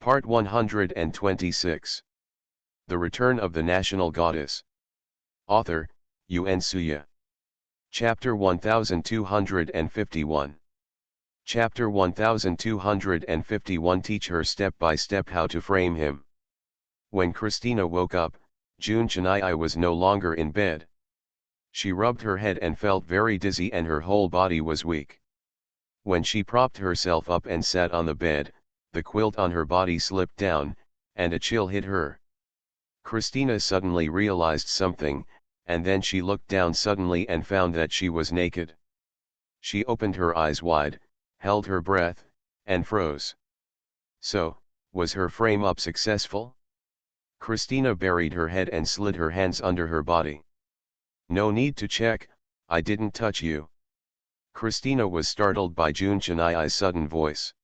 Part 126. The Return of the National Goddess. Author, Yun Suya. Chapter 1251. Chapter 1251 Teach her step by step how to frame him. When Christina woke up, June Chennai was no longer in bed. She rubbed her head and felt very dizzy and her whole body was weak. When she propped herself up and sat on the bed, the quilt on her body slipped down, and a chill hit her. Christina suddenly realized something, and then she looked down suddenly and found that she was naked. She opened her eyes wide, held her breath, and froze. So, was her frame-up successful? Christina buried her head and slid her hands under her body. No need to check, I didn't touch you. Christina was startled by June Chennai's sudden voice.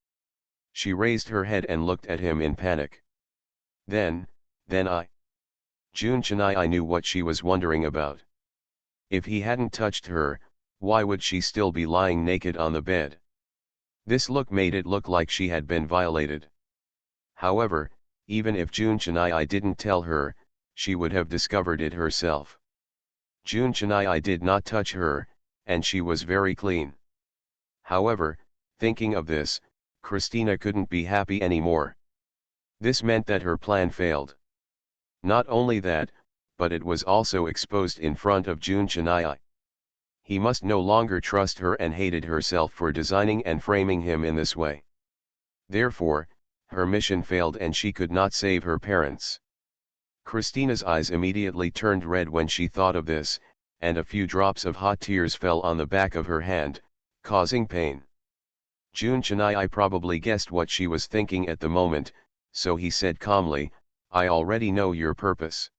She raised her head and looked at him in panic. Then I. June Chennai knew what she was wondering about. If he hadn't touched her, why would she still be lying naked on the bed? This look made it look like she had been violated. However, even if June Chennai didn't tell her, she would have discovered it herself. June Chennai did not touch her, and she was very clean. However, thinking of this, Christina couldn't be happy anymore. This meant that her plan failed. Not only that, but it was also exposed in front of June Chennai. He must no longer trust her and hated herself for designing and framing him in this way. Therefore, her mission failed and she could not save her parents. Christina's eyes immediately turned red when she thought of this, and a few drops of hot tears fell on the back of her hand, causing pain. June Chennai probably guessed what she was thinking at the moment, so he said calmly, I already know your purpose.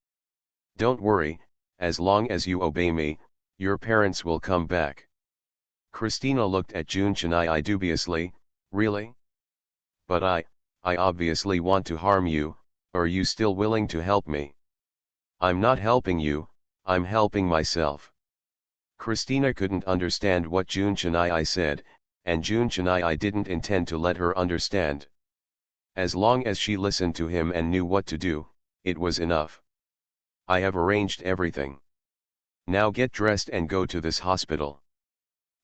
Don't worry, as long as you obey me, your parents will come back. Christina looked at June Chennai dubiously, really? But I obviously want to harm you, are you still willing to help me? I'm not helping you, I'm helping myself. Christina couldn't understand what June Chennai said, and June Chennai didn't intend to let her understand. As long as she listened to him and knew what to do, it was enough. I have arranged everything. Now get dressed and go to this hospital.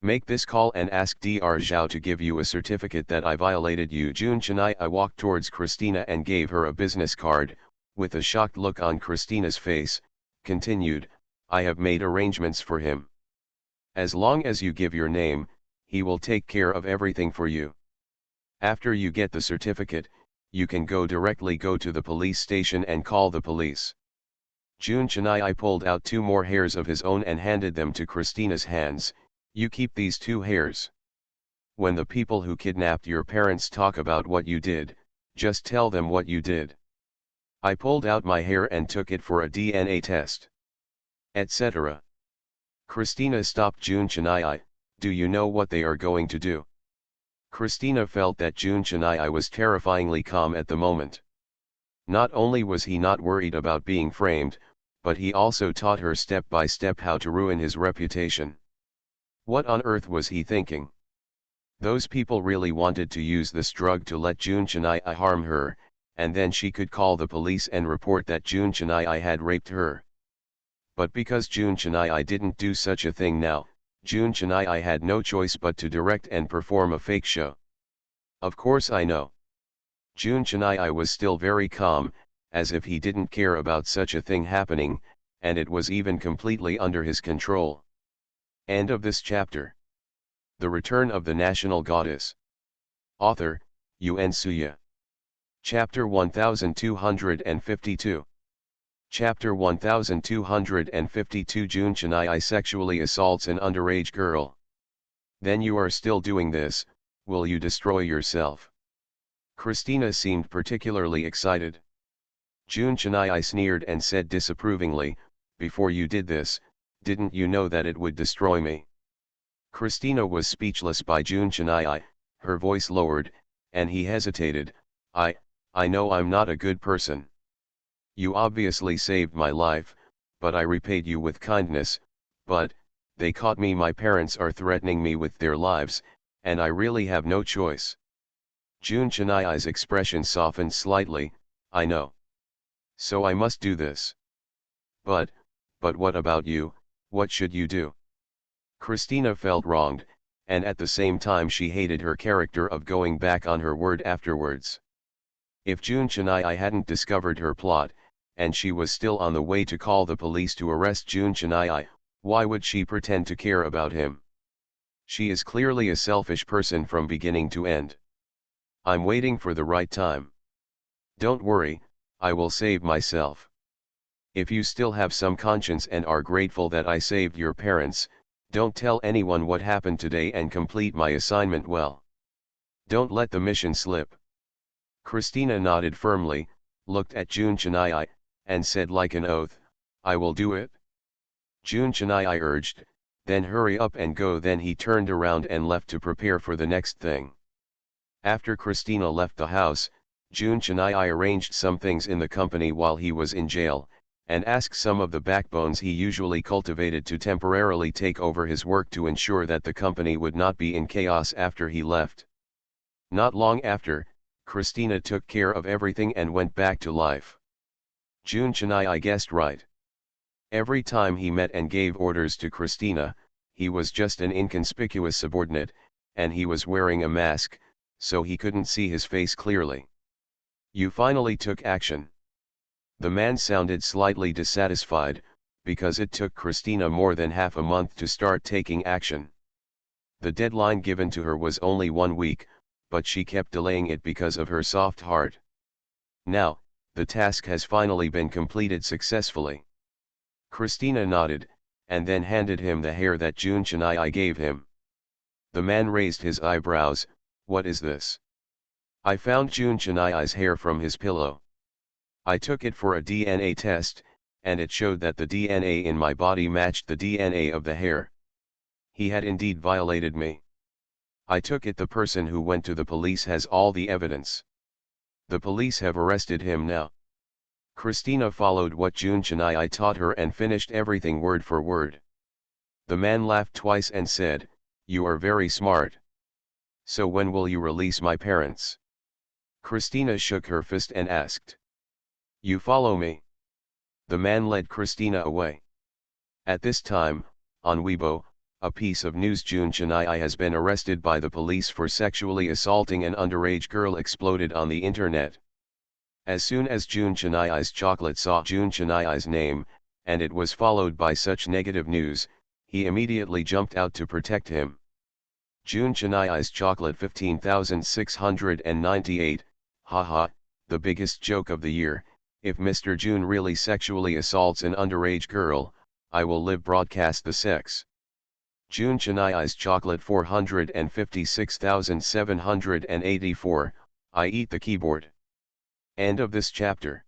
Make this call and ask Dr. Zhao to give you a certificate that I violated you. June Chennai walked towards Christina and gave her a business card, with a shocked look on Christina's face, continued, I have made arrangements for him. As long as you give your name, he will take care of everything for you. After you get the certificate, you can go to the police station and call the police. June Chennai pulled out 2 more hairs of his own and handed them to Christina's hands, you keep these 2 hairs. When the people who kidnapped your parents talk about what you did, just tell them what you did. I pulled out my hair and took it for a DNA test. Etc. Christina stopped June Chennai, do you know what they are going to do? Christina felt that June Chennai was terrifyingly calm at the moment. Not only was he not worried about being framed, but he also taught her step by step how to ruin his reputation. What on earth was he thinking? Those people really wanted to use this drug to let June Chennai harm her, and then she could call the police and report that June Chennai had raped her. But because June Chennai didn't do such a thing now, June Chennai had no choice but to direct and perform a fake show. Of course I know. June Chennai was still very calm, as if he didn't care about such a thing happening, and it was even completely under his control. End of this chapter. The Return of the National Goddess. Author, Yun Suya. Chapter 1252. Chapter 1252 June Chennai sexually assaults an underage girl. Then you are still doing this, will you destroy yourself? Christina seemed particularly excited. June Chennai sneered and said disapprovingly, before you did this, didn't you know that it would destroy me? Christina was speechless by June Chennai, her voice lowered, and he hesitated, I know I'm not a good person. You obviously saved my life, but I repaid you with kindness, but, they caught me, my parents are threatening me with their lives, and I really have no choice. Jun Chaniai's expression softened slightly. I know. So I must do this. But what about you, what should you do? Christina felt wronged, and at the same time she hated her character of going back on her word afterwards. If Jun Chaniai hadn't discovered her plot, and she was still on the way to call the police to arrest Jun Chaniai, why would she pretend to care about him? She is clearly a selfish person from beginning to end. I'm waiting for the right time. Don't worry, I will save myself. If you still have some conscience and are grateful that I saved your parents, don't tell anyone what happened today and complete my assignment well. Don't let the mission slip. Christina nodded firmly, looked at Jun Chaniai, and said like an oath, I will do it. Jun Chaniai urged, then hurry up and go. Then he turned around and left to prepare for the next thing. After Christina left the house, Jun Chaniai arranged some things in the company while he was in jail, and asked some of the backbones he usually cultivated to temporarily take over his work to ensure that the company would not be in chaos after he left. Not long after, Christina took care of everything and went back to life. Jun Chaniai guessed right. Every time he met and gave orders to Christina, he was just an inconspicuous subordinate, and he was wearing a mask, so he couldn't see his face clearly. You finally took action. The man sounded slightly dissatisfied, because it took Christina more than half a month to start taking action. The deadline given to her was only 1 week, but she kept delaying it because of her soft heart. Now, the task has finally been completed successfully. Christina nodded, and then handed him the hair that Jun Chaniai gave him. The man raised his eyebrows. What is this? I found Jun Chaniai's hair from his pillow. I took it for a DNA test, and it showed that the DNA in my body matched the DNA of the hair. He had indeed violated me. I took it. The person who went to the police has all the evidence. The police have arrested him now. Christina followed what Jun Chaniai taught her and finished everything word for word. The man laughed twice and said, You are very smart. So when will you release my parents? Christina shook her fist and asked. You follow me? The man led Christina away. At this time, on Weibo, a piece of news: Jun Chaniai has been arrested by the police for sexually assaulting an underage girl exploded on the internet. As soon as Jun Chaniai's chocolate saw Jun Chaniai's name, and it was followed by such negative news, he immediately jumped out to protect him. Jun Chaniai's chocolate 15,698, haha, the biggest joke of the year. If Mr. Jun really sexually assaults an underage girl, I will live broadcast the sex. Jun Chaniai's chocolate 456,784, I eat the keyboard. End of this chapter.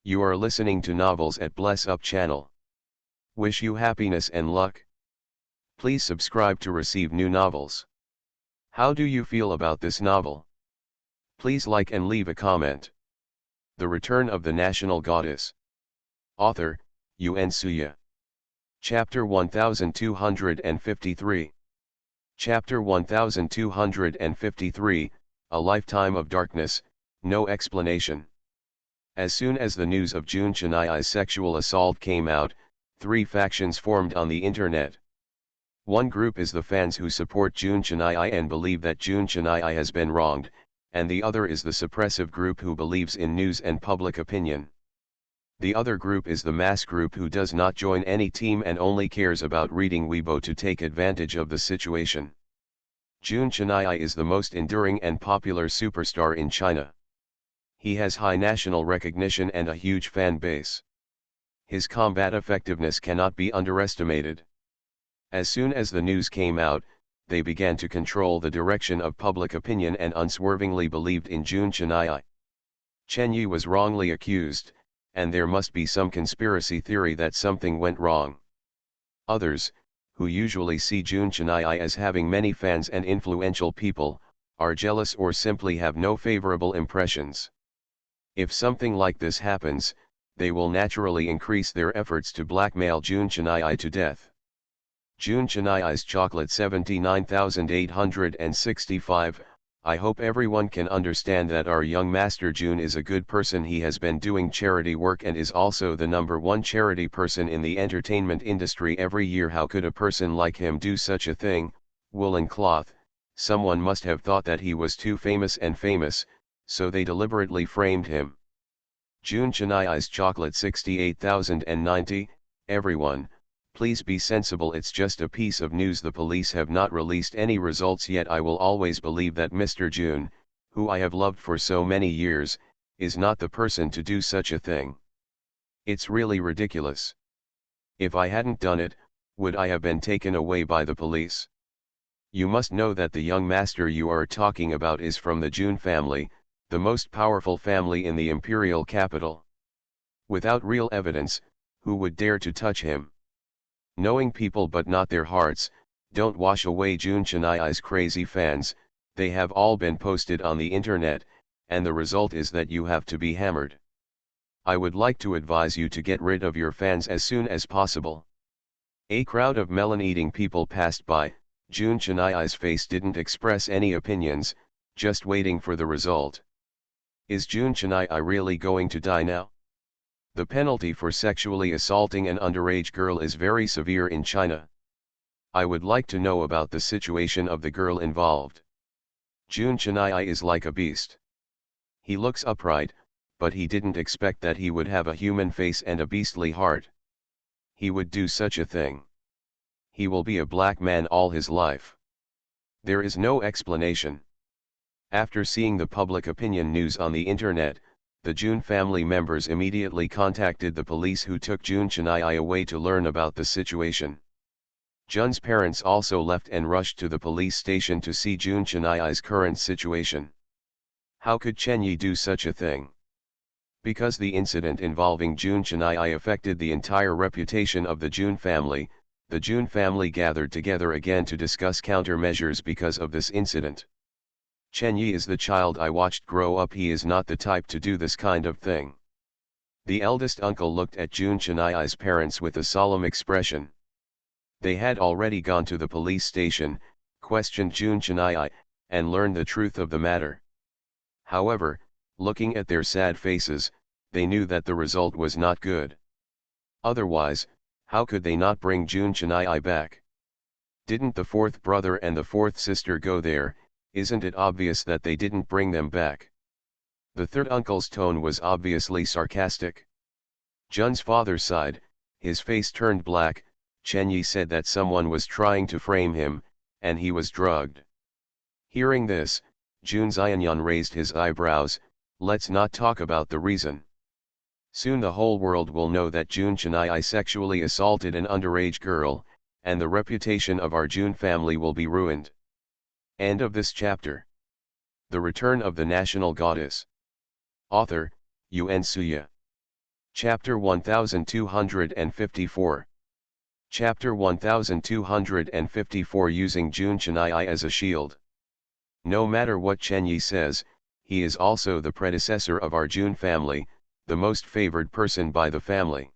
You are listening to Novels at Bless Up channel. Wish you happiness and luck. Please subscribe to receive new novels. How do you feel about this novel? Please like and leave a comment. The Return of the National Goddess. Author, Yuen Suya. Chapter 1253. Chapter 1253, A Lifetime of Darkness, No Explanation. As soon as the news of Jun Chaniai's sexual assault came out, 3 factions formed on the internet. One group is the fans who support Jun Chaniai and believe that Jun Chaniai has been wronged, and the other is the suppressive group who believes in news and public opinion. The other group is the mass group who does not join any team and only cares about reading Weibo to take advantage of the situation. Jun Chaniai is the most enduring and popular superstar in China. He has high national recognition and a huge fan base. His combat effectiveness cannot be underestimated. As soon as the news came out, they began to control the direction of public opinion and unswervingly believed in Jun Chaniai. Chen Yi was wrongly accused, and there must be some conspiracy theory that something went wrong. Others, who usually see Jun Chaniai as having many fans and influential people, are jealous or simply have no favorable impressions. If something like this happens, they will naturally increase their efforts to blackmail Jun Chaniai to death. Jun Chaniai's chocolate 79,865, I hope everyone can understand that our young Master Jun is a good person. He has been doing charity work and is also the #1 charity person in the entertainment industry every year. How could a person like him do such a thing? Woolen cloth. Someone must have thought that he was too famous, so they deliberately framed him. Jun Chennai's chocolate 68,090, everyone, please be sensible, it's just a piece of news. The police have not released any results yet. I will always believe that Mr. Jun, who I have loved for so many years, is not the person to do such a thing. It's really ridiculous. If I hadn't done it, would I have been taken away by the police? You must know that the young master you are talking about is from the Jun family, the most powerful family in the imperial capital. Without real evidence, who would dare to touch him? Knowing people but not their hearts, don't wash away Jun Chennai's crazy fans. They have all been posted on the internet, and the result is that you have to be hammered. I would like to advise you to get rid of your fans as soon as possible. A crowd of melon-eating people passed by. Jun Chennai's face didn't express any opinions, just waiting for the result. Is Jun Chennai really going to die now? The penalty for sexually assaulting an underage girl is very severe in China. I would like to know about the situation of the girl involved. Jun Chennai is like a beast. He looks upright, but he didn't expect that he would have a human face and a beastly heart. He would do such a thing. He will be a black man all his life. There is no explanation. After seeing the public opinion news on the internet, the Jun family members immediately contacted the police, who took Jun Chennai away to learn about the situation. Jun's parents also left and rushed to the police station to see Jun Chennai's current situation. How could Chenyi do such a thing? Because the incident involving Jun Chennai affected the entire reputation of the Jun family, the Jun family gathered together again to discuss countermeasures because of this incident. Chenyi is the child I watched grow up. He is not the type to do this kind of thing. The eldest uncle looked at Jun Chennai's parents with a solemn expression. They had already gone to the police station, questioned Jun Chennai, and learned the truth of the matter. However, looking at their sad faces, they knew that the result was not good. Otherwise, how could they not bring Jun Chennai back? Didn't the fourth brother and the fourth sister go there? Isn't it obvious that they didn't bring them back? The third uncle's tone was obviously sarcastic. Jun's father sighed, his face turned black. Chenyi said that someone was trying to frame him, and he was drugged. Hearing this, Jun Xianyan raised his eyebrows. Let's not talk about the reason. Soon the whole world will know that Jun Chennai sexually assaulted an underage girl, and the reputation of our Jun family will be ruined. End of this chapter. The Return of the National Goddess. Author, Yuan Suya. Chapter 1254. Chapter 1254. Using Jun Chennai as a shield. No matter what Chenyi says, he is also the predecessor of our Jun family, the most favored person by the family.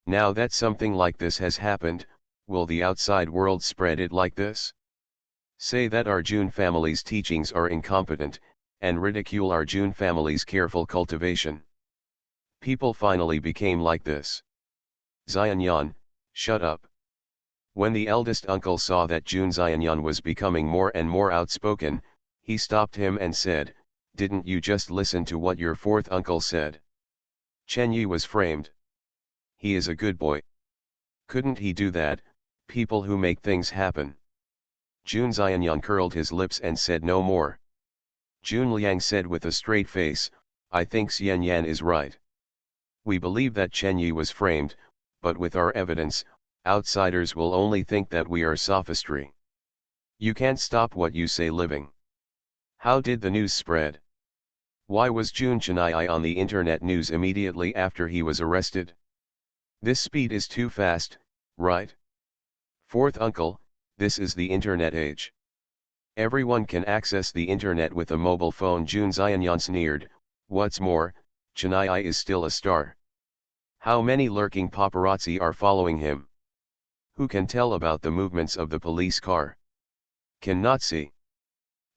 Now that something like this has happened, will the outside world spread it like this? Say that our Jun family's teachings are incompetent, and ridicule our Jun family's careful cultivation. People finally became like this. Xianyan, shut up. When the eldest uncle saw that Jun Xianyan was becoming more and more outspoken, he stopped him and said, "Didn't you just listen to what your fourth uncle said? Chenyi was framed. He is a good boy. Couldn't he do that? People who make things happen." Jun Xianyan curled his lips and said no more. Jun Liang said with a straight face, "I think Xianyan is right. We believe that Chenyi was framed, but with our evidence, outsiders will only think that we are sophistry. You can't stop what you say living." How did the news spread? Why was Jun Chennai on the internet news immediately after he was arrested? This speed is too fast, right? Fourth uncle, this is the internet age. Everyone can access the internet with a mobile phone. Jun Xianyan sneered. What's more, Chennai is still a star. How many lurking paparazzi are following him? Who can tell about the movements of the police car? Cannot see.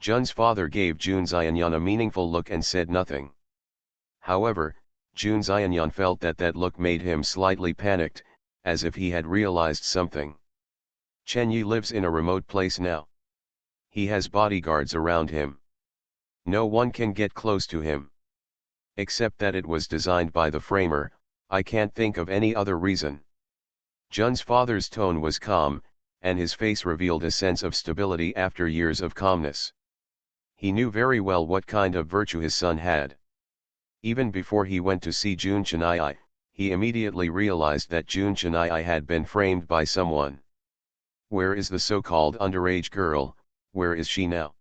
Jun's father gave Jun Xianyan a meaningful look and said nothing. However, Jun Xianyan felt that that look made him slightly panicked, as if he had realized something. Chen Yi lives in a remote place now. He has bodyguards around him. No one can get close to him. Except that it was designed by the framer, I can't think of any other reason. Jun's father's tone was calm, and his face revealed a sense of stability after years of calmness. He knew very well what kind of virtue his son had. Even before he went to see Jun Chennai, he immediately realized that Jun Chennai had been framed by someone. Where is the so-called underage girl, where is she now?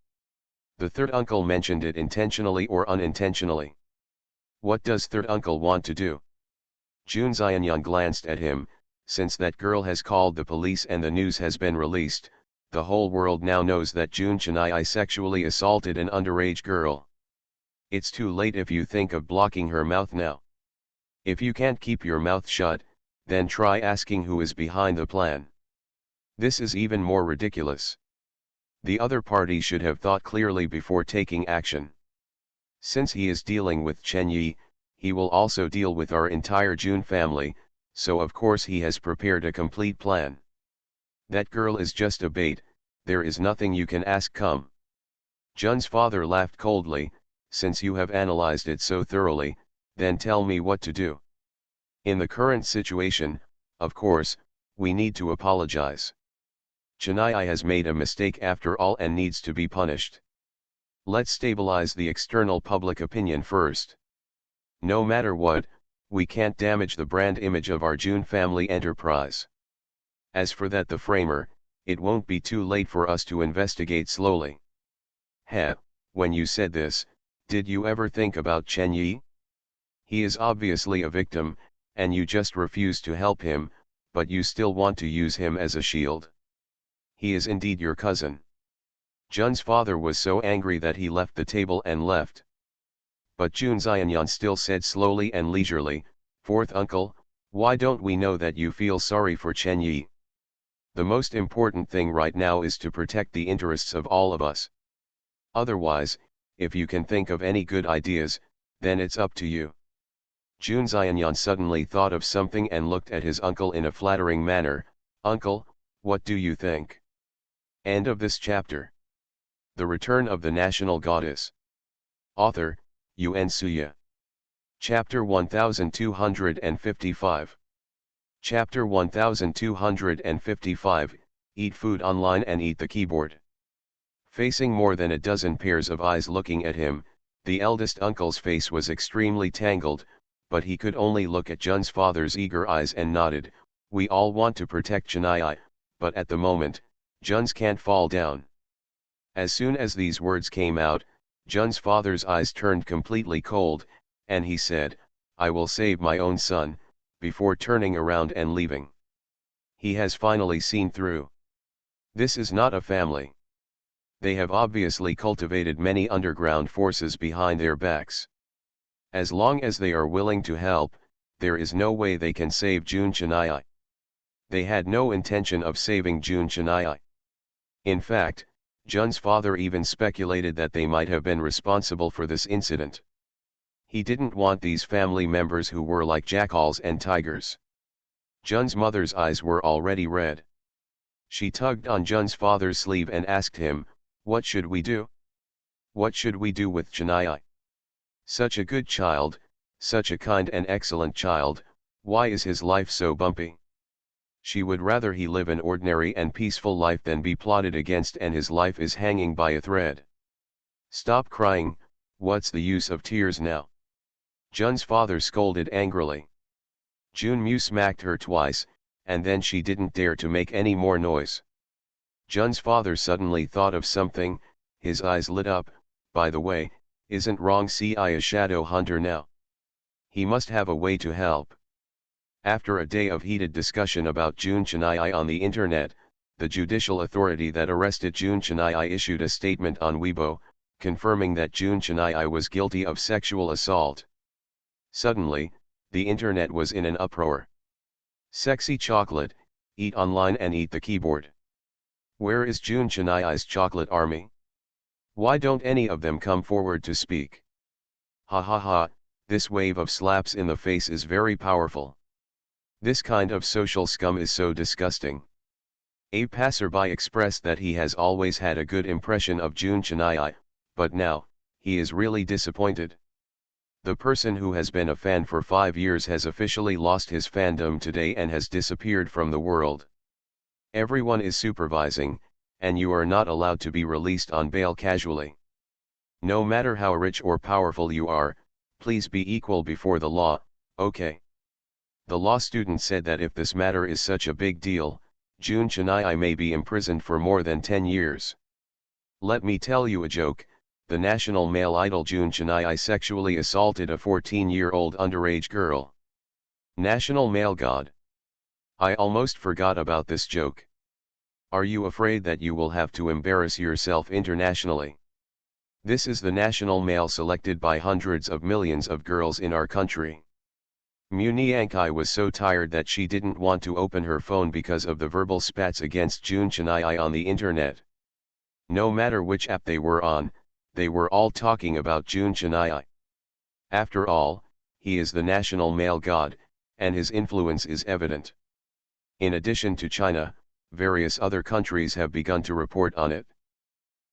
The third uncle mentioned it intentionally or unintentionally. What does third uncle want to do? Jun Xianyan glanced at him. Since that girl has called the police and the news has been released, the whole world now knows that Jun Chennai sexually assaulted an underage girl. It's too late if you think of blocking her mouth now. If you can't keep your mouth shut, then try asking who is behind the plan. This is even more ridiculous. The other party should have thought clearly before taking action. Since he is dealing with Chen Yi, he will also deal with our entire Jun family, so of course he has prepared a complete plan. That girl is just a bait, there is nothing you can ask. Come. Jun's father laughed coldly. Since you have analyzed it so thoroughly, then tell me what to do. In the current situation, of course, we need to apologize. Chennai has made a mistake after all and needs to be punished. Let's stabilize the external public opinion first. No matter what, we can't damage the brand image of our Jun family enterprise. As for that the framer, it won't be too late for us to investigate slowly. When you said this, did you ever think about Chen Yi? He is obviously a victim, and you just refuse to help him, but you still want to use him as a shield. He is indeed your cousin. Jun's father was so angry that he left the table and left. But Jun Xianyan still said slowly and leisurely, "Fourth uncle, why don't we know that you feel sorry for Chen Yi? The most important thing right now is to protect the interests of all of us. Otherwise, if you can think of any good ideas, then it's up to you." Jun Xianyan suddenly thought of something and looked at his uncle in a flattering manner. "Uncle, what do you think?" End of this chapter. The Return of the National Goddess. Author, Yun Suya. Chapter 1255. Chapter 1255, Eat food online and eat the keyboard. Facing more than a dozen pairs of eyes looking at him, the eldest uncle's face was extremely tangled, but he could only look at Jun's father's eager eyes and nodded. "We all want to protect Chennai, but at the moment, Jun's can't fall down." As soon as these words came out, Jun's father's eyes turned completely cold, and he said, "I will save my own son," before turning around and leaving. He has finally seen through. This is not a family. They have obviously cultivated many underground forces behind their backs. As long as they are willing to help, there is no way they can save Jun Chennai. They had no intention of saving Jun Chennai. In fact, Jun's father even speculated that they might have been responsible for this incident. He didn't want these family members who were like jackals and tigers. Jun's mother's eyes were already red. She tugged on Jun's father's sleeve and asked him, "What should we do? What should we do with Chennai? Such a good child, such a kind and excellent child, why is his life so bumpy?" She would rather he live an ordinary and peaceful life than be plotted against and his life is hanging by a thread. "Stop crying, what's the use of tears now?" Jun's father scolded angrily. Jun Mu smacked her twice, and then she didn't dare to make any more noise. Jun's father suddenly thought of something, his eyes lit up. "By the way, isn't Rong Si a shadow hunter now? He must have a way to help." After a day of heated discussion about Jun Chennai on the internet, the judicial authority that arrested Jun Chennai issued a statement on Weibo, confirming that Jun Chennai was guilty of sexual assault. Suddenly, the internet was in an uproar. "Sexy chocolate, eat online and eat the keyboard. Where is Jun Chennai's chocolate army? Why don't any of them come forward to speak? Ha ha ha, this wave of slaps in the face is very powerful. This kind of social scum is so disgusting. A passerby expressed that he has always had a good impression of Jun Chennai, but now, he is really disappointed. The person who has been a fan for 5 years has officially lost his fandom today and has disappeared from the world. Everyone is supervising, and you are not allowed to be released on bail casually. No matter how rich or powerful you are, please be equal before the law, okay? The law student said that if this matter is such a big deal, Jun Chennai may be imprisoned for more than 10 years. Let me tell you a joke. The national male idol Jun Chennai sexually assaulted a 14-year-old underage girl. National male god. I almost forgot about this joke. Are you afraid that you will have to embarrass yourself internationally? This is the national male selected by hundreds of millions of girls in our country. Muniankai was so tired that she didn't want to open her phone because of the verbal spats against Jun Chennai on the internet. No matter which app they were on, they were all talking about Jun Chennai. After all, he is the national male god, and his influence is evident. In addition to China, various other countries have begun to report on it.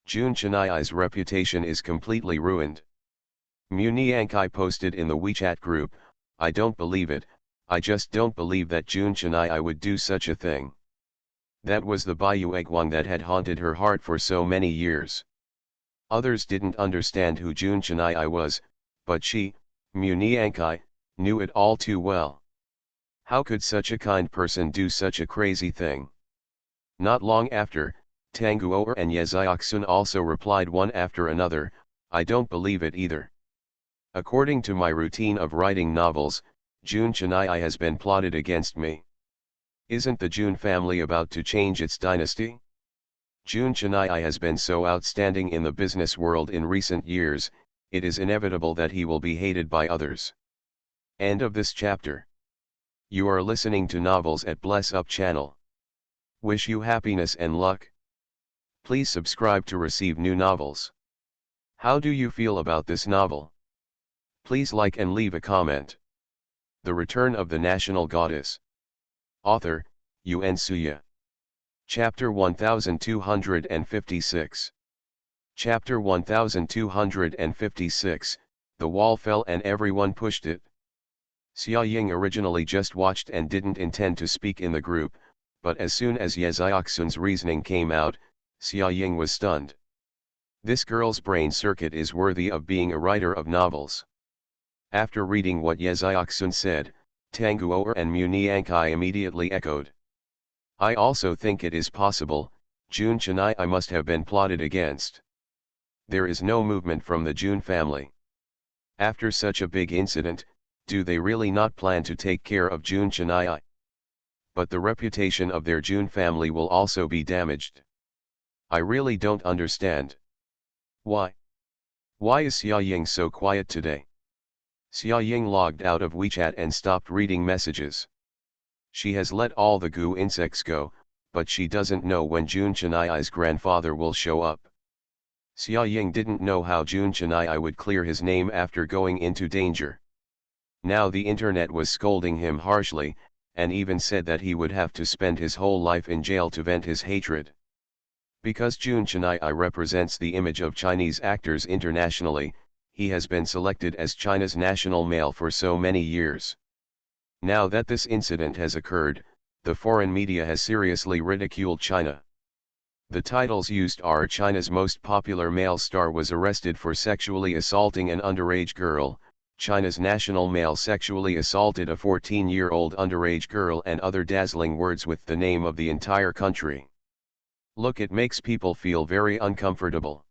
Jun Chennai's reputation is completely ruined. Muniankai posted in the WeChat group, "I don't believe it, I just don't believe that Jun Chennai would do such a thing." That was the Bayuegwang that had haunted her heart for so many years. Others didn't understand who Jun Chennai was, but she, Muniankai, knew it all too well. How could such a kind person do such a crazy thing? Not long after, Tanguoer and Yezioksun also replied one after another, "I don't believe it either. According to my routine of writing novels, Jun Chennai has been plotted against me. Isn't the Jun family about to change its dynasty? Jun Chennai has been so outstanding in the business world in recent years, it is inevitable that he will be hated by others." End of this chapter. You are listening to Novels at Bless Up channel. Wish you happiness and luck. Please subscribe to receive new novels. How do you feel about this novel? Please like and leave a comment. The Return of the National Goddess. Author, Yuen Suya. Chapter 1256. Chapter 1256, The wall fell and everyone pushed it. Xia Ying originally just watched and didn't intend to speak in the group, but as soon as Yezioksun's reasoning came out, Xia Ying was stunned. This girl's brain circuit is worthy of being a writer of novels. After reading what Yezioksun said, Tanguoer and Muniankai immediately echoed. I also think it is possible, Jun Chennai must have been plotted against. There is no movement from the Jun family. After such a big incident, do they really not plan to take care of Jun Chennai? But the reputation of their Jun family will also be damaged. I really don't understand. Why? Why is Xia Ying so quiet today? Xia Ying logged out of WeChat and stopped reading messages. She has let all the goo insects go, but she doesn't know when Jun Chennai's grandfather will show up. Xia Ying didn't know how Jun Chennai would clear his name after going into danger. Now the internet was scolding him harshly, and even said that he would have to spend his whole life in jail to vent his hatred. Because Jun Chennai represents the image of Chinese actors internationally, he has been selected as China's national male for so many years. Now that this incident has occurred, the foreign media has seriously ridiculed China. The titles used are China's most popular male star was arrested for sexually assaulting an underage girl, China's national male sexually assaulted a 14-year-old underage girl, and other dazzling words with the name of the entire country. Look, it makes people feel very uncomfortable.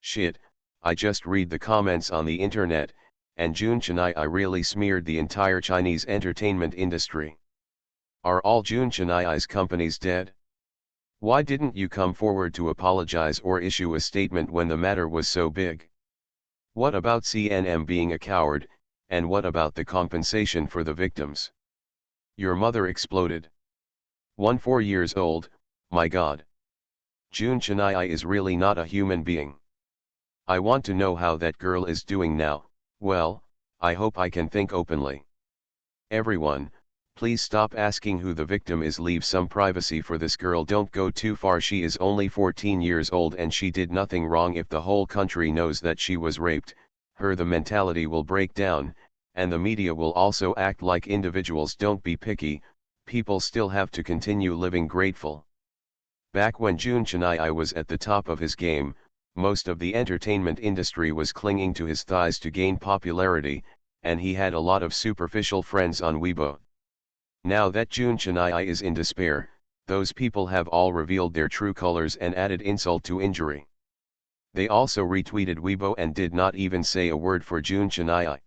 Shit, I just read the comments on the internet, and Jun Chennai really smeared the entire Chinese entertainment industry. Are all Jun Chennai's companies dead? Why didn't you come forward to apologize or issue a statement when the matter was so big? What about CNM being a coward, and what about the compensation for the victims? Your mother exploded. 4 years old, my god. Jun Chennai is really not a human being. I want to know how that girl is doing now. Well, I hope I can think openly. Everyone, please stop asking who the victim is. Leave some privacy for this girl. Don't go too far. She is only 14 years old and she did nothing wrong. If the whole country knows that she was raped, the mentality will break down, and the media will also act like individuals. Don't be picky, people still have to continue living grateful. Back when Jun Chennai was at the top of his game, most of the entertainment industry was clinging to his thighs to gain popularity, and he had a lot of superficial friends on Weibo. Now that Jun Chennai is in despair, those people have all revealed their true colors and added insult to injury. They also retweeted Weibo and did not even say a word for Jun Chennai.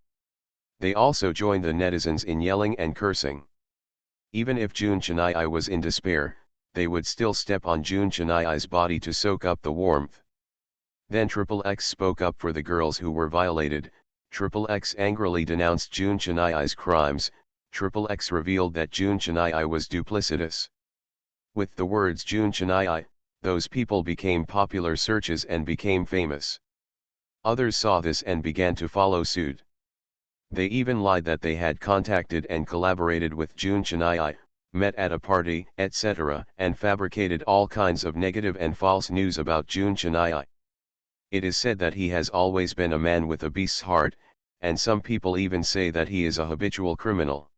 They also joined the netizens in yelling and cursing. Even if Jun Chennai was in despair, they would still step on Jun Chennai's body to soak up the warmth. Then XXX spoke up for the girls who were violated. XXX angrily denounced Jun Chennai's crimes. XXX revealed that Jun Chennai was duplicitous. With the words Jun Chennai, those people became popular searches and became famous. Others saw this and began to follow suit. They even lied that they had contacted and collaborated with Jun Chennai, met at a party, etc., and fabricated all kinds of negative and false news about Jun Chennai. It is said that he has always been a man with a beast's heart, and some people even say that he is a habitual criminal.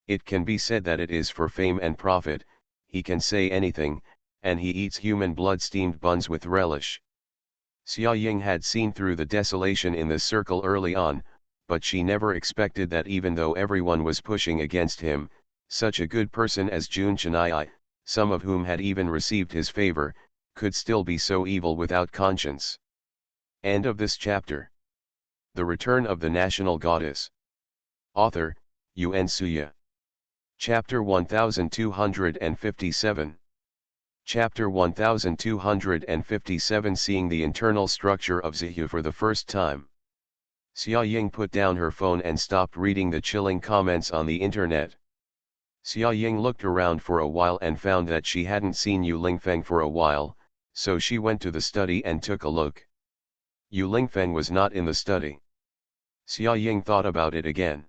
It can be said that it is for fame and profit. He can say anything, and he eats human blood steamed buns with relish. Xia Ying had seen through the desolation in this circle early on, but she never expected that even though everyone was pushing against him, such a good person as Jun Chennai, some of whom had even received his favor, could still be so evil without conscience. End of this chapter. The Return of the National Goddess. Author, Yun Suya. Chapter 1257. Chapter 1257. Seeing the internal structure of Zihu for the first time. Xia Ying put down her phone and stopped reading the chilling comments on the internet. Xia Ying looked around for a while and found that she hadn't seen Yu Lingfeng for a while, so she went to the study and took a look. Yu Lingfeng was not in the study. Xia Ying thought about it again.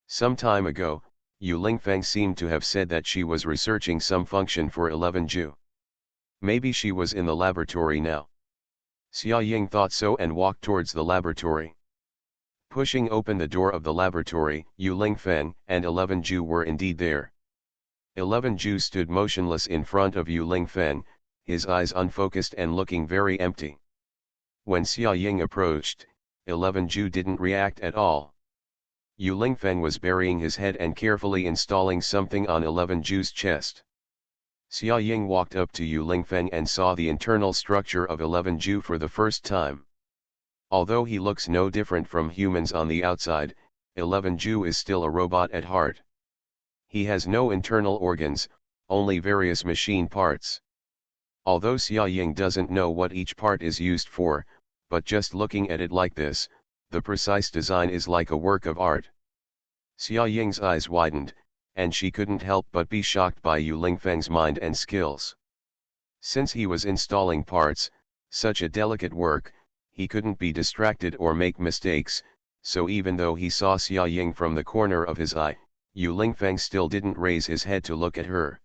Some time ago, Yu Lingfeng seemed to have said that she was researching some function for 11 Ju. Maybe she was in the laboratory now. Xia Ying thought so and walked towards the laboratory. Pushing open the door of the laboratory, Yu Lingfeng and 11 Ju were indeed there. 11 Ju stood motionless in front of Yu Lingfeng, his eyes unfocused and looking very empty. When Xia Ying approached, 11 Ju didn't react at all. Yu Lingfeng was burying his head and carefully installing something on 11 Ju's chest. Xia Ying walked up to Yu Lingfeng and saw the internal structure of 11 Ju for the first time. Although he looks no different from humans on the outside, 11 Ju is still a robot at heart. He has no internal organs, only various machine parts. Although Xia Ying doesn't know what each part is used for, but just looking at it like this, the precise design is like a work of art. Xia Ying's eyes widened, and she couldn't help but be shocked by Yu Lingfeng's mind and skills. Since he was installing parts, such a delicate work, he couldn't be distracted or make mistakes, so even though he saw Xia Ying from the corner of his eye, Yu Lingfeng still didn't raise his head to look at her.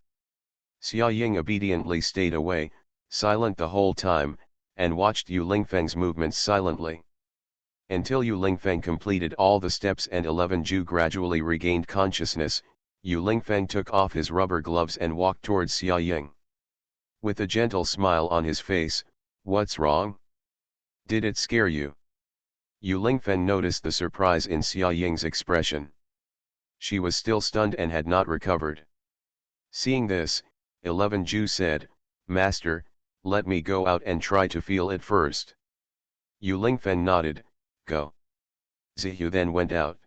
Xia Ying obediently stayed away, silent the whole time, and watched Yu Lingfeng's movements silently. Until Yu Lingfeng completed all the steps and 11 Ju gradually regained consciousness, Yu Lingfeng took off his rubber gloves and walked towards Xia Ying. With a gentle smile on his face, "What's wrong? Did it scare you?" Yu Lingfeng noticed the surprise in Xia Ying's expression. She was still stunned and had not recovered. Seeing this, 11 Ju said, "Master, let me go out and try to feel it first." Yu Lingfeng nodded, "Go." Zihu then went out.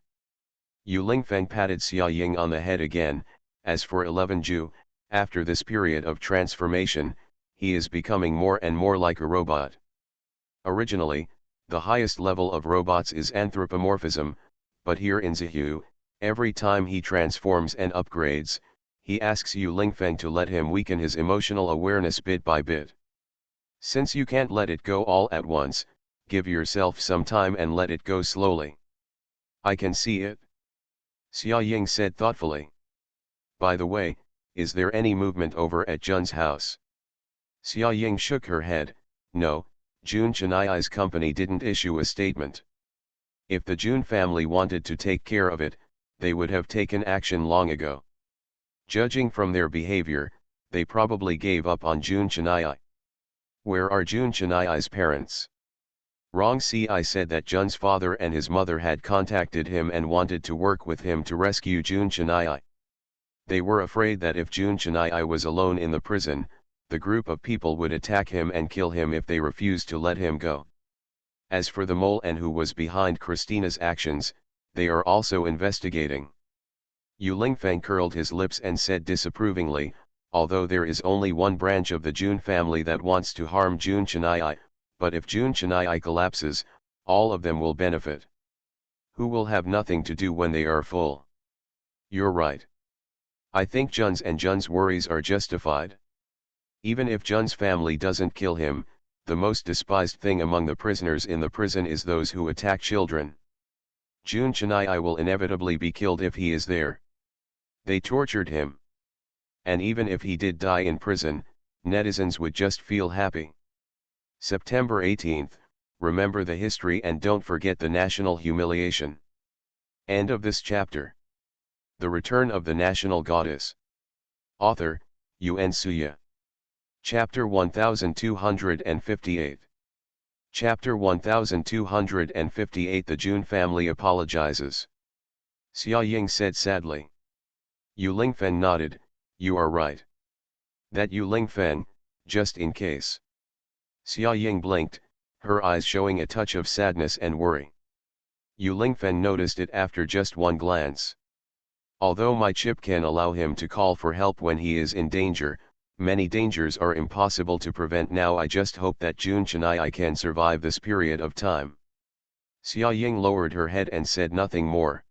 Yu Lingfeng patted Xia Ying on the head again. As for 11 Ju, after this period of transformation, he is becoming more and more like a robot. Originally, the highest level of robots is anthropomorphism, but here in Zihu, every time he transforms and upgrades, he asks Yu Lingfeng to let him weaken his emotional awareness bit by bit. Since you can't let it go all at once, give yourself some time and let it go slowly. I can see it. Xia Ying said thoughtfully. By the way, is there any movement over at Jun's house? Xia Ying shook her head. No, Jun Chennai's company didn't issue a statement. If the Jun family wanted to take care of it, they would have taken action long ago. Judging from their behavior, they probably gave up on Jun Chennai. Where are Jun Chennai's parents? Rong Ci said that Jun's father and his mother had contacted him and wanted to work with him to rescue Jun Chennai. They were afraid that if Jun Chennai was alone in the prison, the group of people would attack him and kill him if they refused to let him go. As for the mole and who was behind Christina's actions, they are also investigating. Yu Lingfeng curled his lips and said disapprovingly, although there is only one branch of the Jun family that wants to harm Jun Chennai, but if Jun Chennai collapses, all of them will benefit. Who will have nothing to do when they are full? You're right. I think Jun's worries are justified. Even if Jun's family doesn't kill him, the most despised thing among the prisoners in the prison is those who attack children. Jun Chennai will inevitably be killed if he is there. They tortured him. And even if he did die in prison, netizens would just feel happy. September 18th, remember the history and don't forget the national humiliation. End of this chapter. The Return of the National Goddess. Author, Yuen Suya. Chapter 1258. Chapter 1258. The Jun family apologizes. Xia Ying said sadly. Yu Lingfeng nodded, you are right. That Yu Lingfeng, just in case. Xia Ying blinked, her eyes showing a touch of sadness and worry. Yu Lingfeng noticed it after just one glance. Although my chip can allow him to call for help when he is in danger, many dangers are impossible to prevent now. I just hope that Jun Chennai can survive this period of time. Xia Ying lowered her head and said nothing more.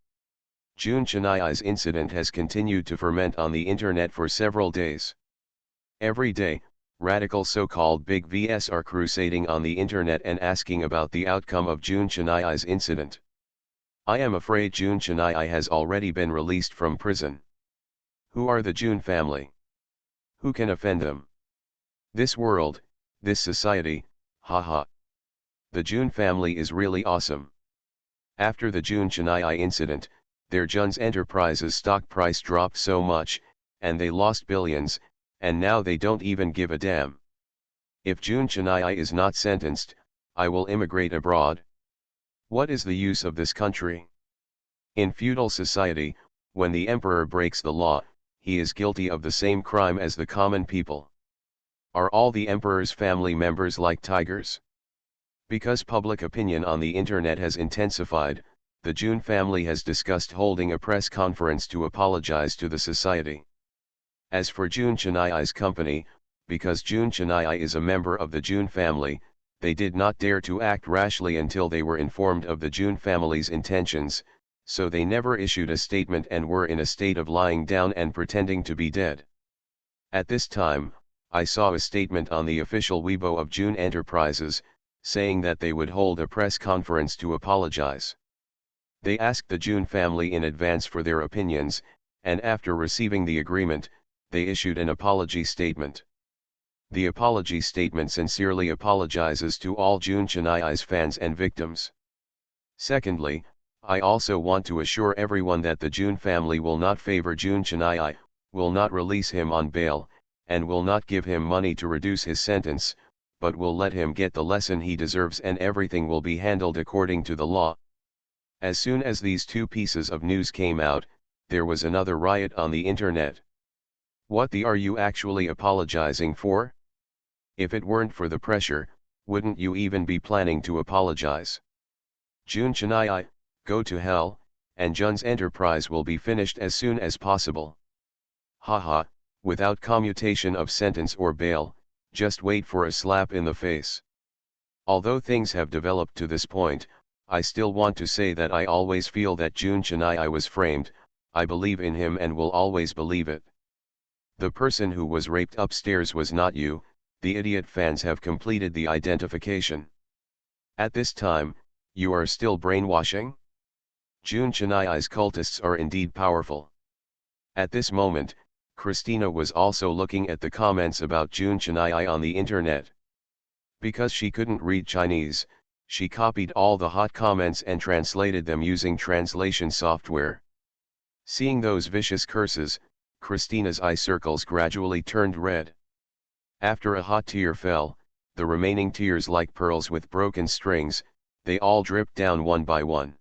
Jun Chennai's incident has continued to ferment on the internet for several days. Every day, radical so-called Big Vs are crusading on the internet and asking about the outcome of Jun Chennai's incident. I am afraid Jun Chennai has already been released from prison. Who are the Jun family? Who can offend them? This world, this society, haha. The Jun family is really awesome. After the Jun Chennai incident, their Jun's Enterprises stock price dropped so much, and they lost billions, and now they don't even give a damn. If Jun Chennai is not sentenced, I will immigrate abroad. What is the use of this country? In feudal society, when the emperor breaks the law, he is guilty of the same crime as the common people. Are all the emperor's family members like tigers? Because public opinion on the internet has intensified, the Jun family has discussed holding a press conference to apologize to the society. As for Jun Chennai's company, because Jun Chennai is a member of the Jun family, they did not dare to act rashly until they were informed of the Jun family's intentions, so they never issued a statement and were in a state of lying down and pretending to be dead. At this time, I saw a statement on the official Weibo of Jun Enterprises, saying that they would hold a press conference to apologize. They asked the Jun family in advance for their opinions, and after receiving the agreement, they issued an apology statement. The apology statement sincerely apologizes to all Jun Chennai's fans and victims. Secondly, I also want to assure everyone that the Jun family will not favor Jun Chennai, will not release him on bail, and will not give him money to reduce his sentence, but will let him get the lesson he deserves and everything will be handled according to the law. As soon as these two pieces of news came out, there was another riot on the internet. What are you actually apologizing for? If it weren't for the pressure, wouldn't you even be planning to apologize? Jun Chennai, go to hell, and Jun's enterprise will be finished as soon as possible. Haha, without commutation of sentence or bail, just wait for a slap in the face. Although things have developed to this point, I still want to say that I always feel that Jun Chennai was framed. I believe in him and will always believe it. The person who was raped upstairs was not you. The idiot fans have completed the identification. At this time, you are still brainwashing? Jun Chennai's cultists are indeed powerful. At this moment, Christina was also looking at the comments about Jun Chennai on the internet. Because she couldn't read Chinese, she copied all the hot comments and translated them using translation software. Seeing those vicious curses, Christina's eye circles gradually turned red. After a hot tear fell, the remaining tears like pearls with broken strings, they all dripped down one by one.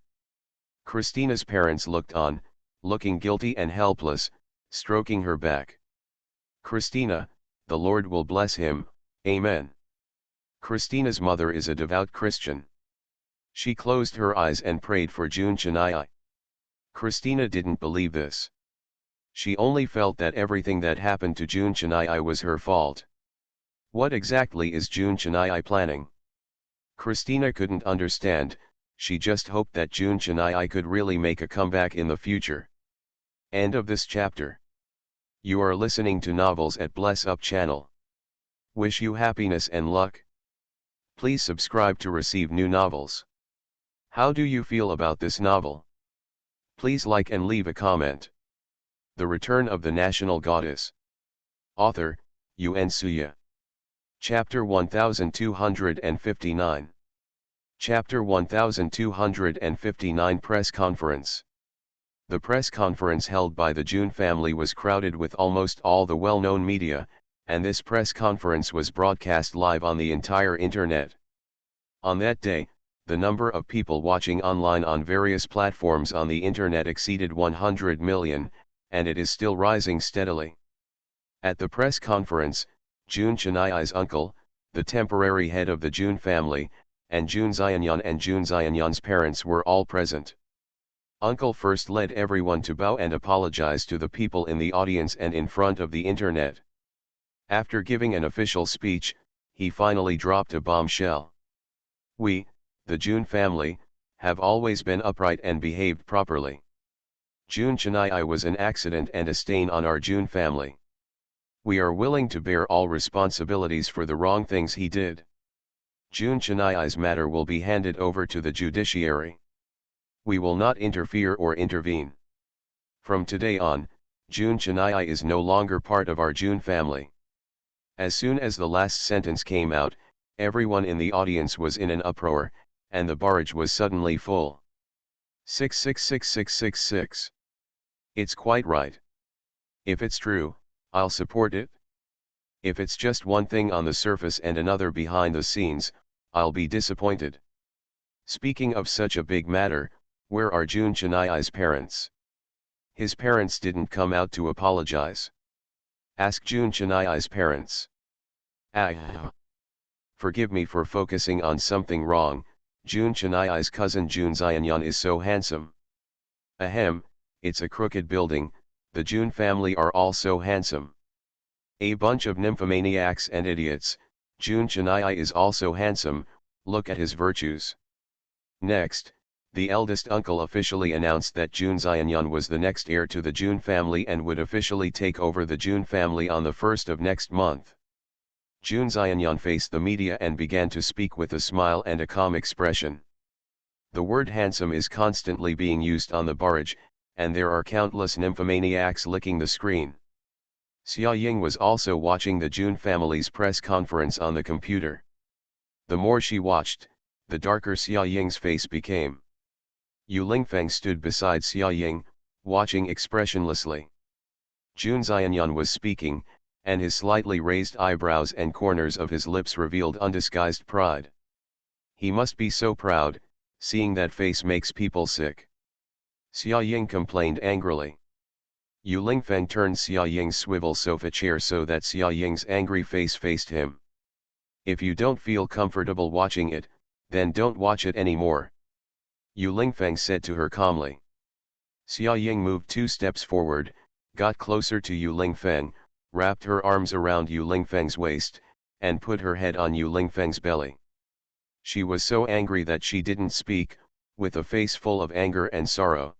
Christina's parents looked on, looking guilty and helpless, stroking her back. Christina, the Lord will bless him, Amen. Christina's mother is a devout Christian. She closed her eyes and prayed for Jun Chennai. Christina didn't believe this. She only felt that everything that happened to Jun Chennai was her fault. What exactly is Jun Chennai planning? Christina couldn't understand, she just hoped that Jun Chennai could really make a comeback in the future. End of this chapter. You are listening to Novels at Bless Up channel. Wish you happiness and luck. Please subscribe to receive new novels. How do you feel about this novel? Please like and leave a comment. The Return of the National Goddess. Author, Yuen Suya. Chapter 1259. Chapter 1259 Press Conference. The press conference held by the Jun family was crowded with almost all the well-known media, and this press conference was broadcast live on the entire internet. On that day, the number of people watching online on various platforms on the internet exceeded 100 million, and it is still rising steadily. At the press conference, Jun Chennai's uncle, the temporary head of the Jun family, and Jun Xianyan and Jun Xianyan's parents were all present. Uncle first led everyone to bow and apologize to the people in the audience and in front of the internet. After giving an official speech, he finally dropped a bombshell. We, the Jun family, have always been upright and behaved properly. Jun Chennai was an accident and a stain on our Jun family. We are willing to bear all responsibilities for the wrong things he did. Jun Chennai's matter will be handed over to the judiciary. We will not interfere or intervene. From today on, Jun Chennai is no longer part of our Jun family. As soon as the last sentence came out, everyone in the audience was in an uproar, and the barrage was suddenly full. 666666. It's quite right. If it's true, I'll support it. If it's just one thing on the surface and another behind the scenes, I'll be disappointed. Speaking of such a big matter, where are Jun Chennai's parents? His parents didn't come out to apologize. Ask Jun Chennai's parents. Forgive me for focusing on something wrong. Jun Chennai's cousin Jun Xianyan is so handsome. Ahem, it's a crooked building, the Jun family are all so handsome. A bunch of nymphomaniacs and idiots. Jun Chennai is also handsome, look at his virtues. Next, the eldest uncle officially announced that Jun Xianyan was the next heir to the Jun family and would officially take over the Jun family on the 1st of next month. Jun Xianyan faced the media and began to speak with a smile and a calm expression. The word handsome is constantly being used on the barrage, and there are countless nymphomaniacs licking the screen. Xia Ying was also watching the Jun family's press conference on the computer. The more she watched, the darker Xia Ying's face became. Yu Lingfeng stood beside Xia Ying, watching expressionlessly. Jun Xianyan was speaking, and his slightly raised eyebrows and corners of his lips revealed undisguised pride. He must be so proud, seeing that face makes people sick. Xia Ying complained angrily. Yu Lingfeng turned Xia Ying's swivel sofa chair so that Xia Ying's angry face faced him. If you don't feel comfortable watching it, then don't watch it anymore. Yu Lingfeng said to her calmly. Xia Ying moved 2 steps forward, got closer to Yu Lingfeng, wrapped her arms around Yu Lingfeng's waist, and put her head on Yu Lingfeng's belly. She was so angry that she didn't speak, with a face full of anger and sorrow.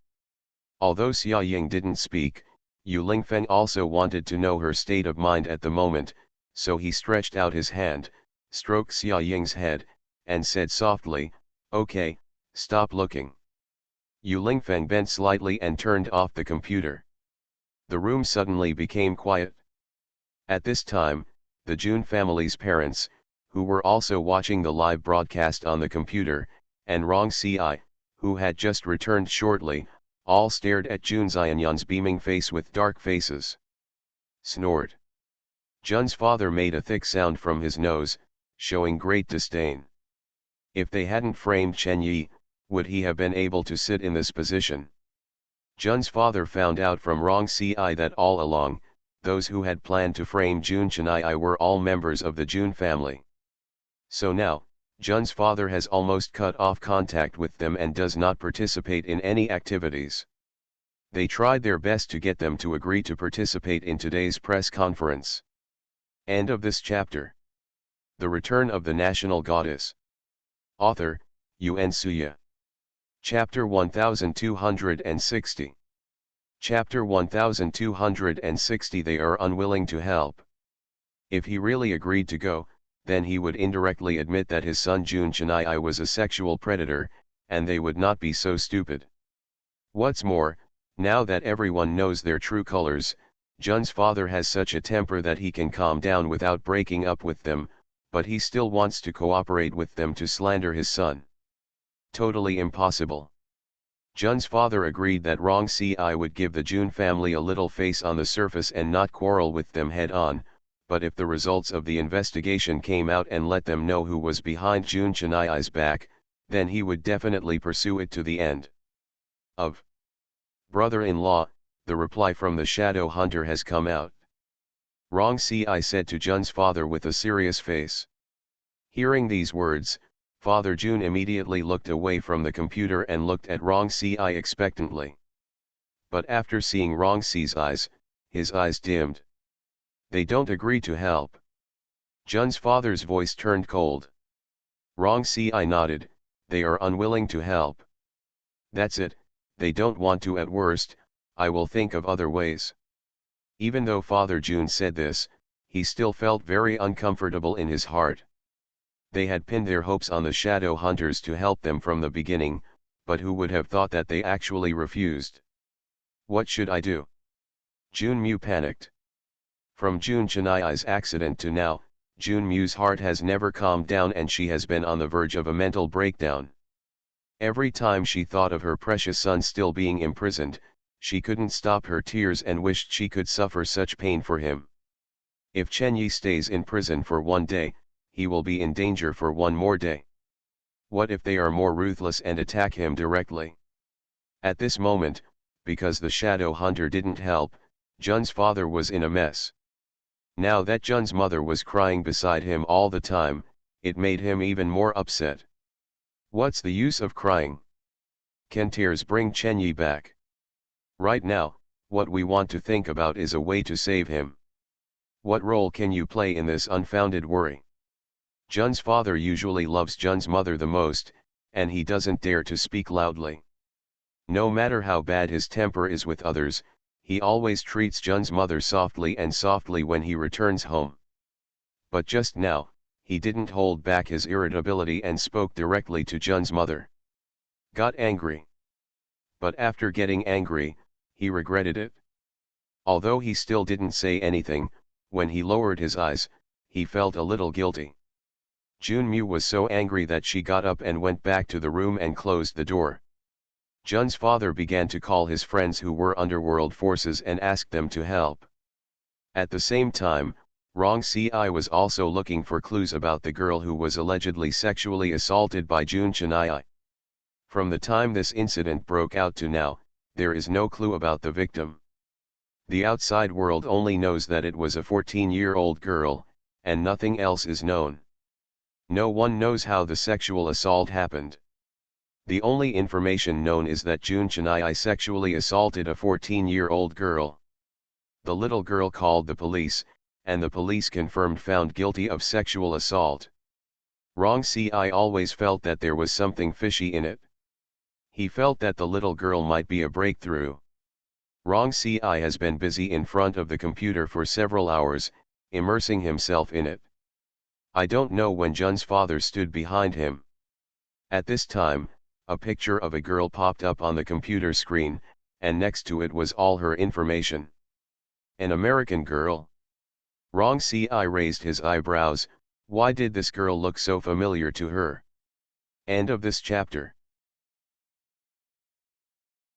Although Xia Ying didn't speak, Yu Lingfeng also wanted to know her state of mind at the moment, so he stretched out his hand, stroked Xia Ying's head, and said softly, "Okay, stop looking." Yu Lingfeng bent slightly and turned off the computer. The room suddenly became quiet. At this time, the Jun family's parents, who were also watching the live broadcast on the computer, and Rong Ci, who had just returned shortly, all stared at Jun Xianyun's beaming face with dark faces. Snort. Jun's father made a thick sound from his nose, showing great disdain. If they hadn't framed Chen Yi, would he have been able to sit in this position? Jun's father found out from Rong Ci that all along, those who had planned to frame Jun Chenai were all members of the Jun family. So now, Jun's father has almost cut off contact with them and does not participate in any activities. They tried their best to get them to agree to participate in today's press conference. End of this chapter. The Return of the National Goddess. Author, Yuen Suya. Chapter 1260. Chapter 1260. They are unwilling to help. If he really agreed to go, then he would indirectly admit that his son Jun Chenai was a sexual predator, and they would not be so stupid. What's more, now that everyone knows their true colors, Jun's father has such a temper that he can calm down without breaking up with them, but he still wants to cooperate with them to slander his son. Totally impossible. Jun's father agreed that Rong Ci would give the Jun family a little face on the surface and not quarrel with them head on, but if the results of the investigation came out and let them know who was behind Jun Chenai's back, then he would definitely pursue it to the end. Of brother-in-law, the reply from the shadow hunter has come out. Rong Ci said to Jun's father with a serious face. Hearing these words, Father Jun immediately looked away from the computer and looked at Rong Ci expectantly. But after seeing Rong Ci's eyes, his eyes dimmed. They don't agree to help. Jun's father's voice turned cold. Rong Ci nodded, they are unwilling to help. That's it, they don't want to at worst, I will think of other ways. Even though Father Jun said this, he still felt very uncomfortable in his heart. They had pinned their hopes on the shadow hunters to help them from the beginning, but who would have thought that they actually refused? What should I do? Jun Mu panicked. From Jun Chenai's accident to now, Jun Mu's heart has never calmed down and she has been on the verge of a mental breakdown. Every time she thought of her precious son still being imprisoned, she couldn't stop her tears and wished she could suffer such pain for him. If Chen Yi stays in prison for one day, he will be in danger for one more day. What if they are more ruthless and attack him directly? At this moment, because the shadow hunter didn't help, Jun's father was in a mess. Now that Jun's mother was crying beside him all the time, it made him even more upset. What's the use of crying? Can tears bring Chen Yi back? Right now, what we want to think about is a way to save him. What role can you play in this unfounded worry? Jun's father usually loves Jun's mother the most, and he doesn't dare to speak loudly. No matter how bad his temper is with others, he always treats Jun's mother softly and softly when he returns home. But just now, he didn't hold back his irritability and spoke directly to Jun's mother. Got angry. But after getting angry, he regretted it. Although he still didn't say anything, when he lowered his eyes, he felt a little guilty. Jun Mu was so angry that she got up and went back to the room and closed the door. Jun's father began to call his friends who were underworld forces and asked them to help. At the same time, Rong Ci was also looking for clues about the girl who was allegedly sexually assaulted by Jun Chenai. From the time this incident broke out to now, there is no clue about the victim. The outside world only knows that it was a 14-year-old girl, and nothing else is known. No one knows how the sexual assault happened. The only information known is that Jun Chenai sexually assaulted a 14-year-old girl. The little girl called the police, and the police confirmed found guilty of sexual assault. Rong Ci always felt that there was something fishy in it. He felt that the little girl might be a breakthrough. Rong Ci has been busy in front of the computer for several hours, immersing himself in it. I don't know when Jun's father stood behind him. At this time, a picture of a girl popped up on the computer screen, and next to it was all her information. An American girl? Wrong. Ci raised his eyebrows. Why did this girl look so familiar to her? End of this chapter.